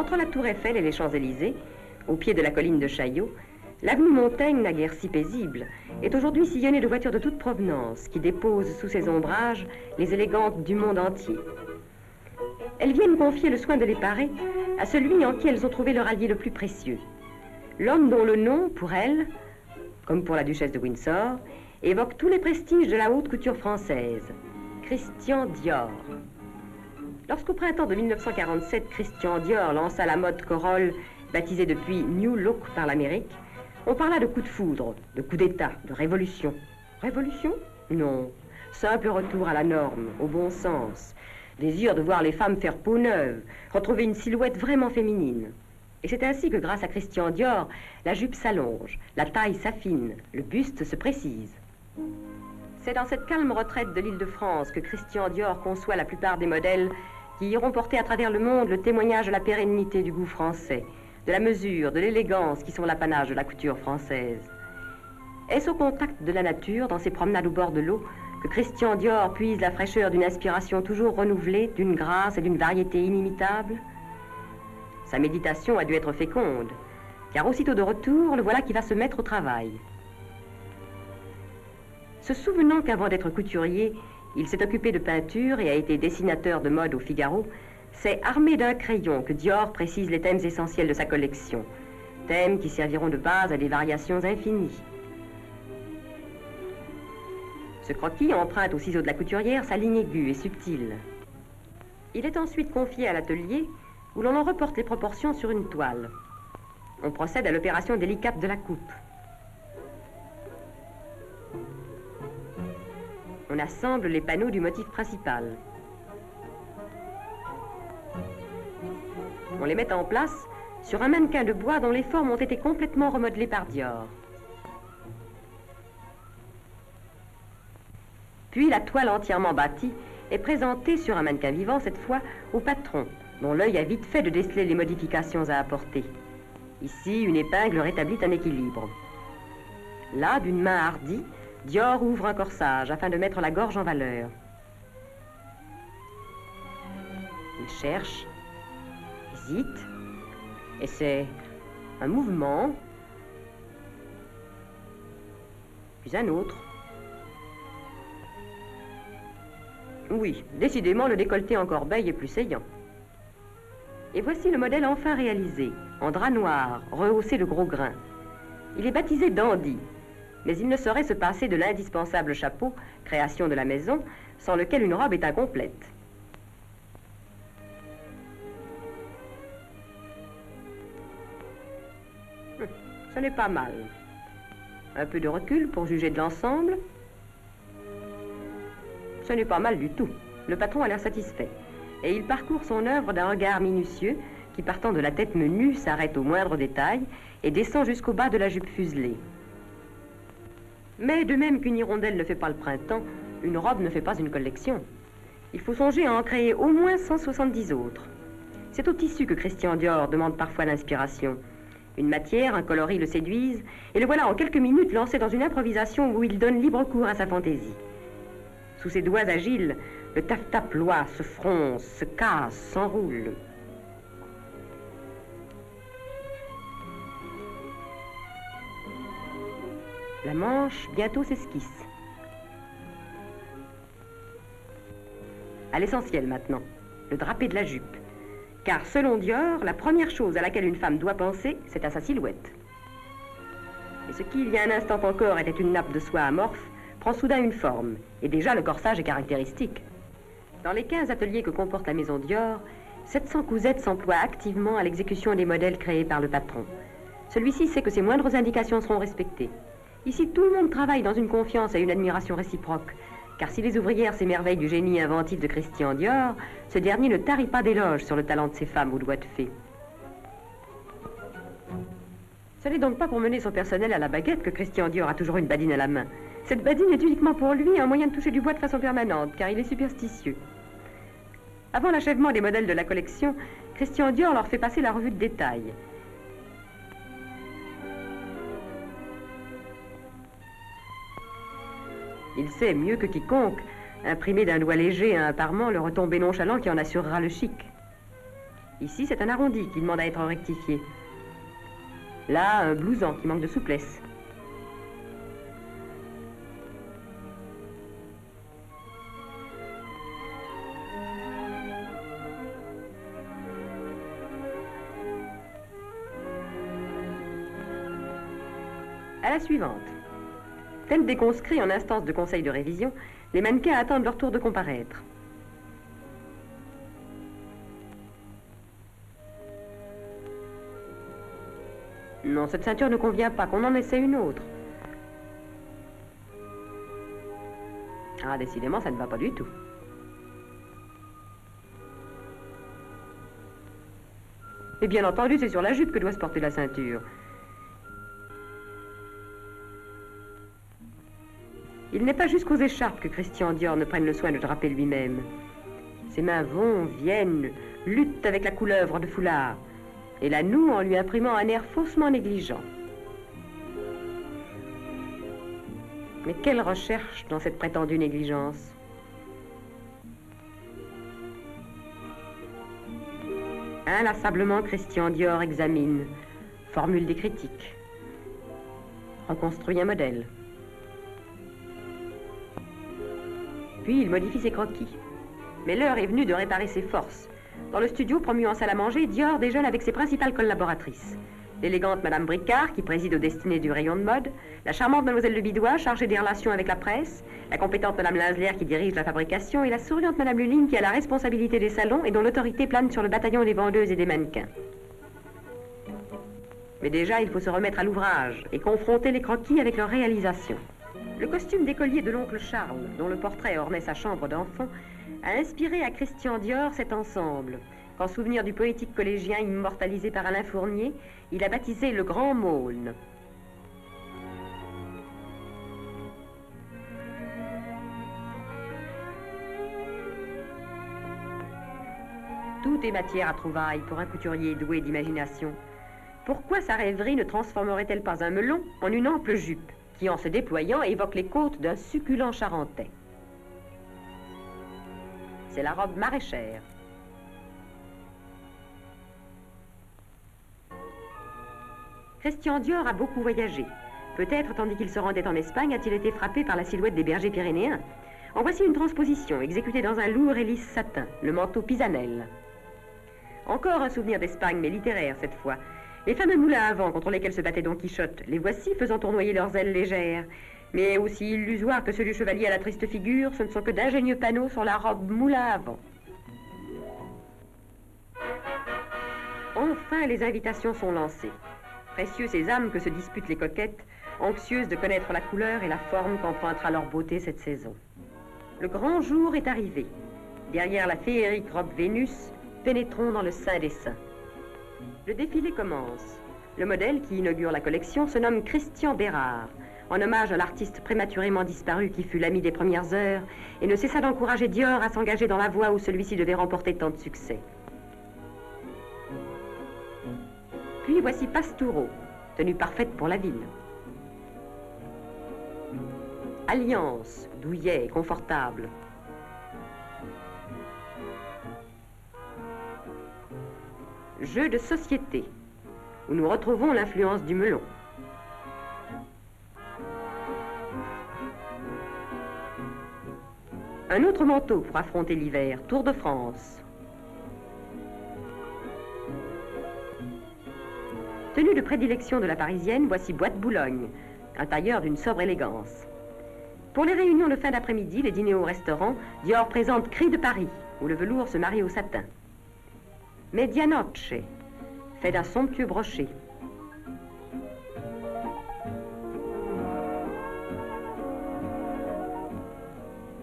Entre la Tour Eiffel et les Champs-Élysées, au pied de la colline de Chaillot, l'avenue Montaigne, naguère si paisible, est aujourd'hui sillonnée de voitures de toute provenance qui déposent sous ses ombrages les élégantes du monde entier. Elles viennent confier le soin de les parer à celui en qui elles ont trouvé leur allié le plus précieux. L'homme dont le nom, pour elles, comme pour la duchesse de Windsor, évoque tous les prestiges de la haute couture française, Christian Dior. Lorsqu'au printemps de 1947, Christian Dior lança la mode Corolle, baptisée depuis New Look par l'Amérique, on parla de coup de foudre, de coup d'État, de révolution. Révolution? Non. Simple retour à la norme, au bon sens. Désir de voir les femmes faire peau neuve, retrouver une silhouette vraiment féminine. Et c'est ainsi que grâce à Christian Dior, la jupe s'allonge, la taille s'affine, le buste se précise. C'est dans cette calme retraite de l'Île-de-France que Christian Dior conçoit la plupart des modèles qui iront porter à travers le monde le témoignage de la pérennité du goût français, de la mesure, de l'élégance qui sont l'apanage de la couture française. Est-ce au contact de la nature, dans ses promenades au bord de l'eau, que Christian Dior puise la fraîcheur d'une inspiration toujours renouvelée, d'une grâce et d'une variété inimitables? Sa méditation a dû être féconde, car aussitôt de retour, le voilà qui va se mettre au travail. Se souvenant qu'avant d'être couturier, il s'est occupé de peinture et a été dessinateur de mode au Figaro, c'est armé d'un crayon que Dior précise les thèmes essentiels de sa collection, thèmes qui serviront de base à des variations infinies. Ce croquis emprunte au ciseau de la couturière sa ligne aiguë et subtile. Il est ensuite confié à l'atelier où l'on en reporte les proportions sur une toile. On procède à l'opération délicate de la coupe. On assemble les panneaux du motif principal. On les met en place sur un mannequin de bois dont les formes ont été complètement remodelées par Dior. Puis la toile entièrement bâtie est présentée sur un mannequin vivant, cette fois au patron, dont l'œil a vite fait de déceler les modifications à apporter. Ici, une épingle rétablit un équilibre. Là, d'une main hardie, Dior ouvre un corsage afin de mettre la gorge en valeur. Il cherche, hésite, et c'est un mouvement, puis un autre. Oui, décidément, le décolleté en corbeille est plus saillant. Et voici le modèle enfin réalisé, en drap noir, rehaussé de gros grains. Il est baptisé Dandy, mais il ne saurait se passer de l'indispensable chapeau, création de la maison, sans lequel une robe est incomplète. Ce n'est pas mal. Un peu de recul pour juger de l'ensemble. Ce n'est pas mal du tout. Le patron a l'air satisfait. Et il parcourt son œuvre d'un regard minutieux qui, partant de la tête menue, s'arrête au moindre détail et descend jusqu'au bas de la jupe fuselée. Mais de même qu'une hirondelle ne fait pas le printemps, une robe ne fait pas une collection. Il faut songer à en créer au moins 170 autres. C'est au tissu que Christian Dior demande parfois l'inspiration. Une matière, un coloris le séduisent, et le voilà en quelques minutes lancé dans une improvisation où il donne libre cours à sa fantaisie. Sous ses doigts agiles, le taffetas ploie, se fronce, se casse, s'enroule. La manche bientôt s'esquisse. À l'essentiel maintenant, le drapé de la jupe. Car selon Dior, la première chose à laquelle une femme doit penser, c'est à sa silhouette. Et ce qui, il y a un instant encore, était une nappe de soie amorphe, prend soudain une forme, et déjà le corsage est caractéristique. Dans les 15 ateliers que comporte la maison Dior, 700 cousettes s'emploient activement à l'exécution des modèles créés par le patron. Celui-ci sait que ses moindres indications seront respectées. Ici, tout le monde travaille dans une confiance et une admiration réciproque, car si les ouvrières s'émerveillent du génie inventif de Christian Dior, ce dernier ne tarit pas d'éloges sur le talent de ces femmes aux doigts de fée. Ce n'est donc pas pour mener son personnel à la baguette que Christian Dior a toujours une badine à la main. Cette badine est uniquement pour lui un moyen de toucher du bois de façon permanente, car il est superstitieux. Avant l'achèvement des modèles de la collection, Christian Dior leur fait passer la revue de détail. Il sait, mieux que quiconque, imprimer d'un doigt léger à un parement le retombé nonchalant qui en assurera le chic. Ici, c'est un arrondi qui demande à être rectifié. Là, un blouson qui manque de souplesse. À la suivante. Tels des conscrits en instance de conseil de révision, les mannequins attendent leur tour de comparaître. Non, cette ceinture ne convient pas, qu'on en essaie une autre. Ah, décidément, ça ne va pas du tout. Et bien entendu, c'est sur la jupe que doit se porter la ceinture. Il n'est pas jusqu'aux écharpes que Christian Dior ne prenne le soin de draper lui-même. Ses mains vont, viennent, luttent avec la couleuvre de foulard, et la noue en lui imprimant un air faussement négligent. Mais quelle recherche dans cette prétendue négligence? Inlassablement, Christian Dior examine, formule des critiques, reconstruit un modèle. Puis il modifie ses croquis. Mais l'heure est venue de réparer ses forces. Dans le studio, promu en salle à manger, Dior déjeune avec ses principales collaboratrices. L'élégante Madame Bricard, qui préside aux destinées du rayon de mode, la charmante Mademoiselle Le Bidois, chargée des relations avec la presse, la compétente Madame Linsler, qui dirige la fabrication, et la souriante Madame Luline, qui a la responsabilité des salons et dont l'autorité plane sur le bataillon des vendeuses et des mannequins. Mais déjà, il faut se remettre à l'ouvrage et confronter les croquis avec leur réalisation. Le costume d'écolier de l'oncle Charles, dont le portrait ornait sa chambre d'enfant, a inspiré à Christian Dior cet ensemble, qu'en souvenir du poétique collégien immortalisé par Alain Fournier, il a baptisé le Grand Maulne. Tout est matière à trouvailles pour un couturier doué d'imagination. Pourquoi sa rêverie ne transformerait-elle pas un melon en une ample jupe qui, en se déployant, évoque les côtes d'un succulent charentais? C'est la robe maraîchère. Christian Dior a beaucoup voyagé. Peut-être, tandis qu'il se rendait en Espagne, a-t-il été frappé par la silhouette des bergers pyrénéens. En voici une transposition, exécutée dans un lourd et lisse satin, le manteau Pisanel. Encore un souvenir d'Espagne, mais littéraire cette fois. Les fameux moulins à vent contre lesquels se battait Don Quichotte, les voici faisant tournoyer leurs ailes légères. Mais aussi illusoires que ceux du chevalier à la triste figure, ce ne sont que d'ingénieux panneaux sur la robe moulin à vent. Enfin, les invitations sont lancées. Précieux ces âmes que se disputent les coquettes, anxieuses de connaître la couleur et la forme qu'empruntera leur beauté cette saison. Le grand jour est arrivé. Derrière la féerique robe Vénus, pénétrons dans le sein des saints. Le défilé commence. Le modèle qui inaugure la collection se nomme Christian Bérard, en hommage à l'artiste prématurément disparu qui fut l'ami des premières heures et ne cessa d'encourager Dior à s'engager dans la voie où celui-ci devait remporter tant de succès. Puis voici Pastoureau, tenue parfaite pour la ville. Alliance, douillet et confortable. Jeu de société, où nous retrouvons l'influence du melon. Un autre manteau pour affronter l'hiver, Tour de France. Tenue de prédilection de la Parisienne, voici Boîte Boulogne, un tailleur d'une sobre élégance. Pour les réunions de fin d'après-midi, les dîners au restaurant, Dior présente Cri de Paris, où le velours se marie au satin. Medianoche, fait d'un somptueux brochet.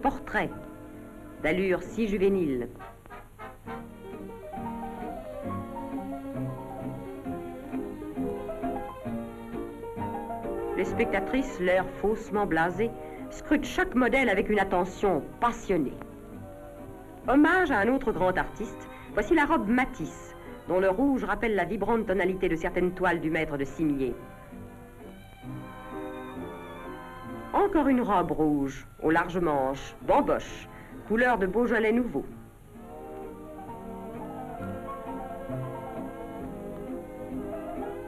Portrait, d'allure si juvénile. Les spectatrices, l'air faussement blasé, scrutent chaque modèle avec une attention passionnée. Hommage à un autre grand artiste, voici la robe Matisse, dont le rouge rappelle la vibrante tonalité de certaines toiles du maître de Cimier. Encore une robe rouge, aux larges manches, bamboche, couleur de Beaujolais nouveau.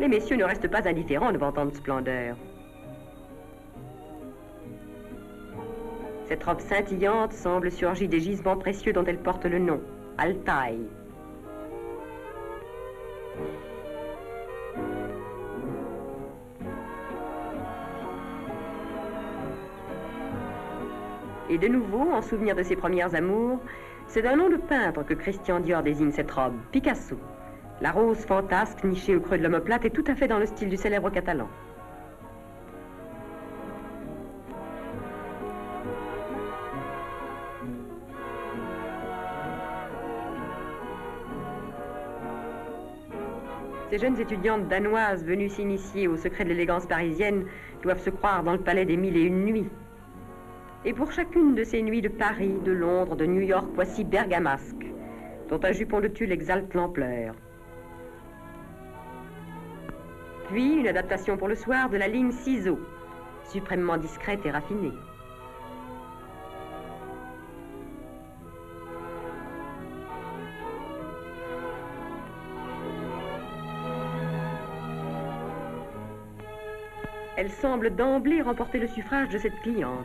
Les messieurs ne restent pas indifférents devant tant de splendeur. Cette robe scintillante semble surgie des gisements précieux dont elle porte le nom, Altaï. Et de nouveau, en souvenir de ses premières amours, c'est d'un nom de peintre que Christian Dior désigne cette robe, Picasso. La rose fantasque nichée au creux de l'omoplate est tout à fait dans le style du célèbre catalan. Ces jeunes étudiantes danoises venues s'initier au secret de l'élégance parisienne doivent se croire dans le palais des 1001 nuits. Et pour chacune de ces nuits de Paris, de Londres, de New York, voici Bergamasque, dont un jupon de tulle exalte l'ampleur. Puis une adaptation pour le soir de la ligne ciseaux, suprêmement discrète et raffinée. Elle semble d'emblée remporter le suffrage de cette cliente.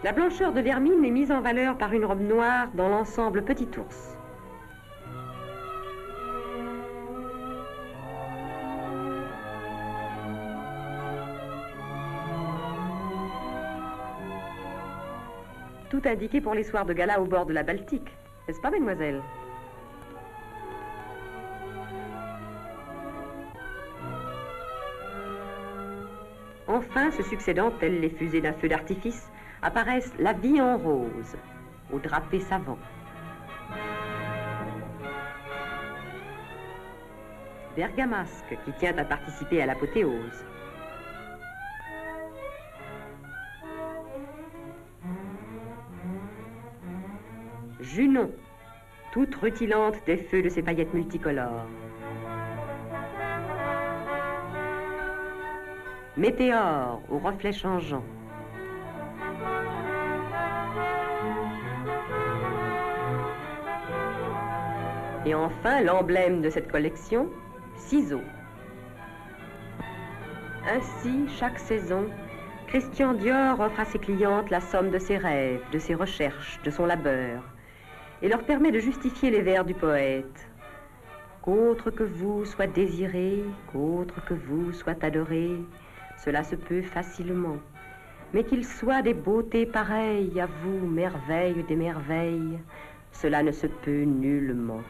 La blancheur de l'hermine est mise en valeur par une robe noire dans l'ensemble petit ours. Tout indiqué pour les soirs de gala au bord de la Baltique, n'est-ce pas, mademoiselle? Enfin, se succédant, telles les fusées d'un feu d'artifice, apparaissent la vie en rose, au drapé savant. Bergamasque, qui tient à participer à l'apothéose. Junon, toute rutilante des feux de ses paillettes multicolores. Météore, aux reflets changeants. Et enfin, l'emblème de cette collection, ciseaux. Ainsi, chaque saison, Christian Dior offre à ses clientes la somme de ses rêves, de ses recherches, de son labeur, et leur permet de justifier les vers du poète. Qu'autre que vous soit désiré, qu'autre que vous soit adoré, cela se peut facilement. Mais qu'il soit des beautés pareilles à vous, merveille des merveilles, cela ne se peut nullement.